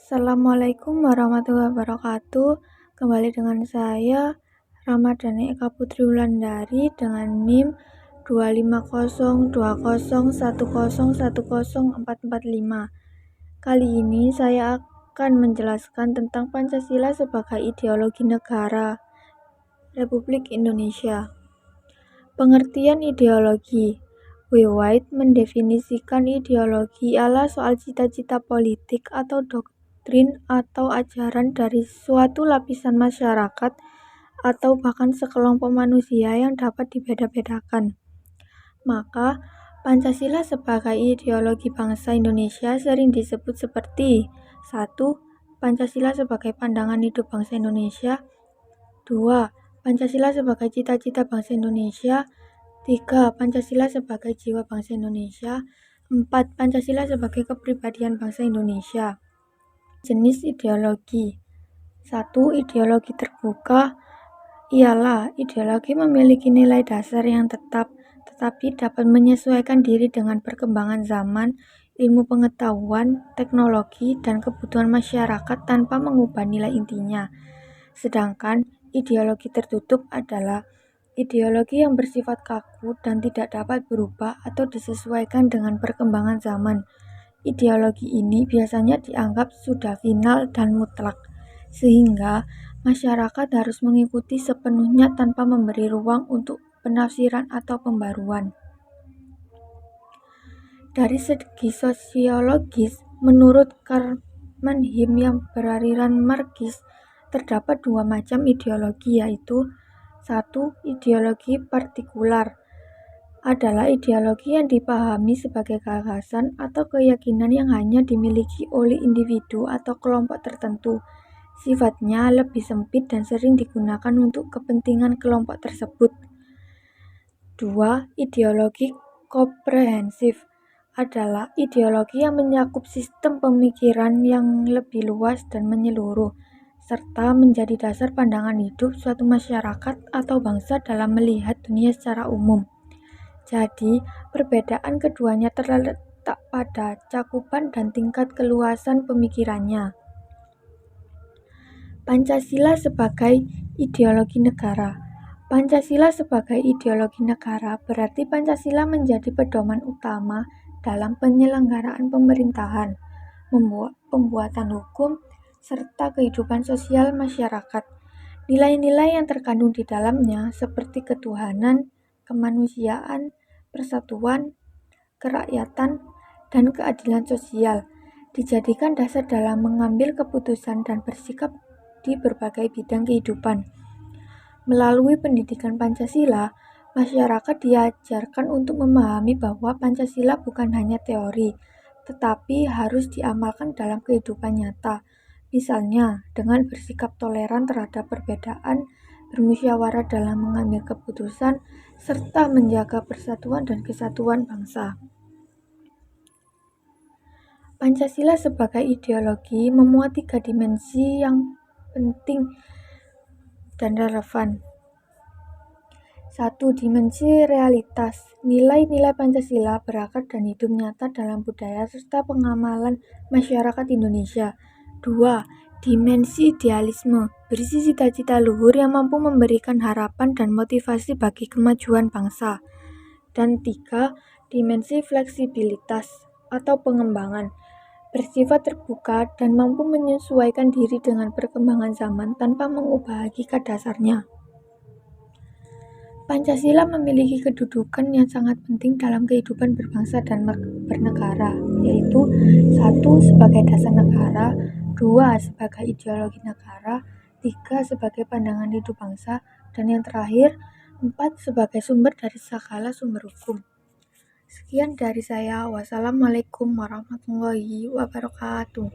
Assalamualaikum warahmatullahi wabarakatuh. Kembali dengan saya Ramadhani Eka Putri Wulandari dengan NIM 2502010101445. Kali ini saya akan menjelaskan tentang Pancasila sebagai ideologi negara Republik Indonesia. Pengertian ideologi. White mendefinisikan ideologi adalah soal cita-cita politik atau doktrin atau ajaran dari suatu lapisan masyarakat atau bahkan sekelompok manusia yang dapat dibeda-bedakan. Maka, Pancasila sebagai ideologi bangsa Indonesia sering disebut seperti 1. Pancasila sebagai pandangan hidup bangsa Indonesia. 2. Pancasila sebagai cita-cita bangsa Indonesia. 3. Pancasila sebagai jiwa bangsa Indonesia. 4. Pancasila sebagai kepribadian bangsa Indonesia. Jenis ideologi. 1. Ideologi terbuka ialah ideologi memiliki nilai dasar yang tetap, tetapi dapat menyesuaikan diri dengan perkembangan zaman, ilmu pengetahuan, teknologi, dan kebutuhan masyarakat tanpa mengubah nilai intinya. Sedangkan ideologi tertutup adalah ideologi yang bersifat kaku dan tidak dapat berubah atau disesuaikan dengan perkembangan zaman. Ideologi ini biasanya dianggap sudah final dan mutlak, sehingga masyarakat harus mengikuti sepenuhnya tanpa memberi ruang untuk penafsiran atau pembaruan. Dari segi sosiologis, menurut Carmen Him yang beraliran Marxis, terdapat dua macam ideologi, yaitu 1. Ideologi partikular adalah ideologi yang dipahami sebagai gagasan atau keyakinan yang hanya dimiliki oleh individu atau kelompok tertentu. Sifatnya lebih sempit dan sering digunakan untuk kepentingan kelompok tersebut. 2. Ideologi komprehensif adalah ideologi yang mencakup sistem pemikiran yang lebih luas dan menyeluruh, serta menjadi dasar pandangan hidup suatu masyarakat atau bangsa dalam melihat dunia secara umum. Jadi, perbedaan keduanya terletak pada cakupan dan tingkat keluasan pemikirannya. Pancasila sebagai ideologi negara. Pancasila sebagai ideologi negara berarti Pancasila menjadi pedoman utama dalam penyelenggaraan pemerintahan, pembuatan hukum, serta kehidupan sosial masyarakat. Nilai-nilai yang terkandung di dalamnya seperti ketuhanan, kemanusiaan, persatuan, kerakyatan, dan keadilan sosial dijadikan dasar dalam mengambil keputusan dan bersikap di berbagai bidang kehidupan. Melalui pendidikan Pancasila, masyarakat diajarkan untuk memahami bahwa Pancasila bukan hanya teori, tetapi harus diamalkan dalam kehidupan nyata. Misalnya, dengan bersikap toleran terhadap perbedaan, bermusyawarah dalam mengambil keputusan, serta menjaga persatuan dan kesatuan bangsa. Pancasila sebagai ideologi memuat 3 dimensi yang penting dan relevan. 1. Dimensi realitas. Nilai-nilai Pancasila berakar dan hidup nyata dalam budaya serta pengamalan masyarakat Indonesia. 2. Dimensi idealisme, berisi cita-cita luhur yang mampu memberikan harapan dan motivasi bagi kemajuan bangsa. Dan 3. Dimensi fleksibilitas atau pengembangan, bersifat terbuka dan mampu menyesuaikan diri dengan perkembangan zaman tanpa mengubah hakikat dasarnya. Pancasila memiliki kedudukan yang sangat penting dalam kehidupan berbangsa dan bernegara, yaitu 1. Sebagai dasar negara, 2. Sebagai ideologi negara, 3. Sebagai pandangan hidup bangsa, dan yang terakhir, 4. Sebagai sumber dari segala sumber hukum. Sekian dari saya. Wassalamualaikum warahmatullahi wabarakatuh.